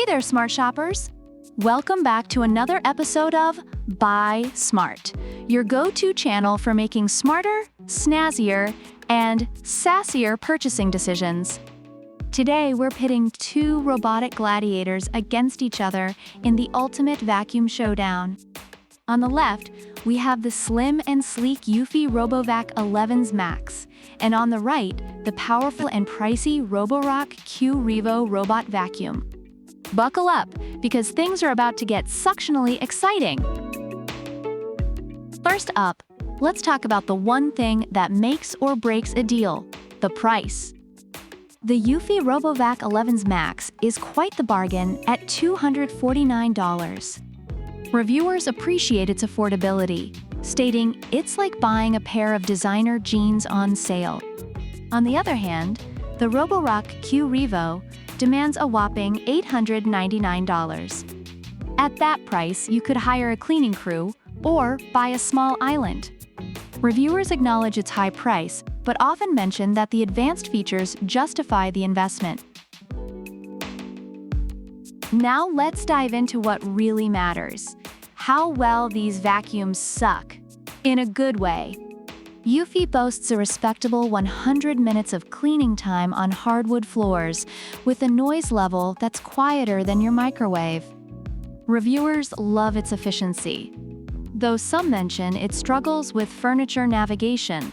there, smart shoppers! Welcome back to another episode of Buy Smart, your go-to channel for making smarter, snazzier, and sassier purchasing decisions. Today, we're pitting two robotic gladiators against each other in the ultimate vacuum showdown. On the left, we have the slim and sleek Eufy RoboVac 11S Max, and on the right, the powerful and pricey RoboVac Revo robot vacuum. Buckle up, because things are about to get suctionally exciting. First up, let's talk about the one thing that makes or breaks a deal: the price. The Eufy RoboVac 11S Max is quite the bargain at $249. Reviewers appreciate its affordability, stating it's like buying a pair of designer jeans on sale. On the other hand, the RoboVac Revo demands a whopping $899. At that price, you could hire a cleaning crew or buy a small island. Reviewers acknowledge its high price, but often mention that the advanced features justify the investment. Now let's dive into what really matters: how well these vacuums suck. In a good way. Eufy boasts a respectable 100 minutes of cleaning time on hardwood floors, with a noise level that's quieter than your microwave. Reviewers love its efficiency, though some mention it struggles with furniture navigation.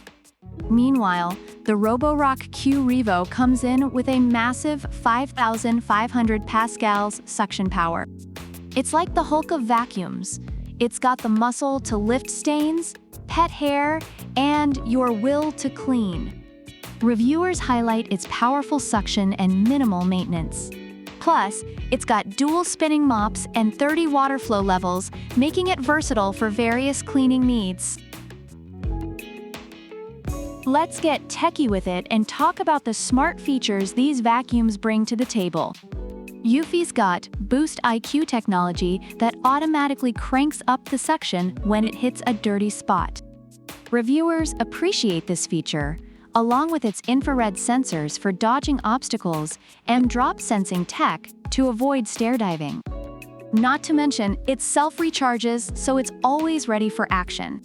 Meanwhile, the RoboVac Revo comes in with a massive 5,500 pascals suction power. It's like the Hulk of vacuums. It's got the muscle to lift stains, pet hair, and your will to clean. Reviewers highlight its powerful suction and minimal maintenance. Plus, it's got dual spinning mops and 30 water flow levels, making it versatile for various cleaning needs. Let's get techie with it and talk about the smart features these vacuums bring to the table. Eufy's got Boost IQ technology that automatically cranks up the suction when it hits a dirty spot. Reviewers appreciate this feature, along with its infrared sensors for dodging obstacles and drop-sensing tech to avoid stair diving. Not to mention, it self-recharges, so it's always ready for action.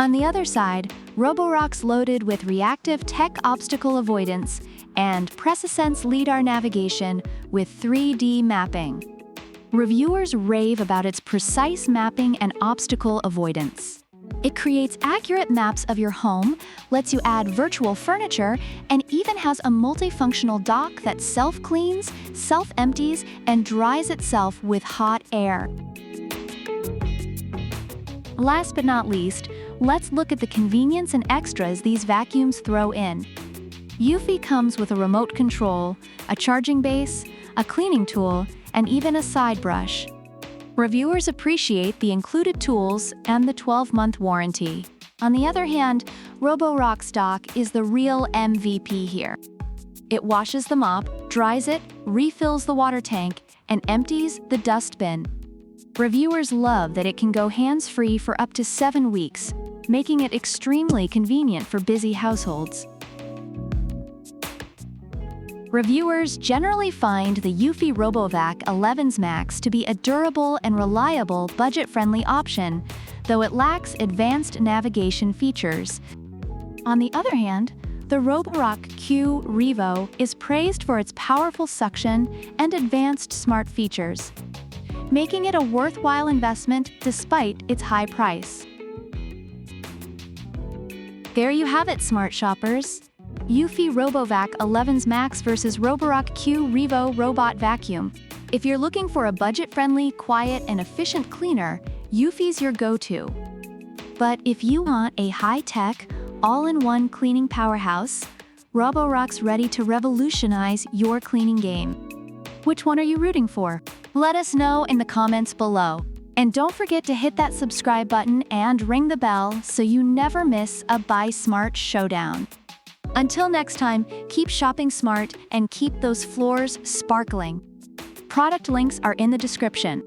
On the other side, RoboVac's loaded with reactive tech obstacle avoidance and PreciSense LiDAR navigation with 3D mapping. Reviewers rave about its precise mapping and obstacle avoidance. It creates accurate maps of your home, lets you add virtual furniture, and even has a multifunctional dock that self-cleans, self-empties, and dries itself with hot air. Last but not least, let's look at the convenience and extras these vacuums throw in. Eufy comes with a remote control, a charging base, a cleaning tool, and even a side brush. Reviewers appreciate the included tools and the 12-month warranty. On the other hand, RoboVac's dock is the real MVP here. It washes the mop, dries it, refills the water tank, and empties the dustbin. Reviewers love that it can go hands-free for up to 7 weeks, making it extremely convenient for busy households. Reviewers generally find the Eufy RoboVac 11S Max to be a durable and reliable budget-friendly option, though it lacks advanced navigation features. On the other hand, the RoboVac Revo is praised for its powerful suction and advanced smart features, making it a worthwhile investment despite its high price. There you have it, smart shoppers. Eufy RoboVac 11S Max versus RoboVac Revo robot vacuum. If you're looking for a budget-friendly, quiet, and efficient cleaner, Eufy's your go-to. But if you want a high-tech, all-in-one cleaning powerhouse, RoboVac's ready to revolutionize your cleaning game. Which one are you rooting for? Let us know in the comments below. And don't forget to hit that subscribe button and ring the bell so you never miss a Buy Smart showdown. Until next time, keep shopping smart and keep those floors sparkling. Product links are in the description.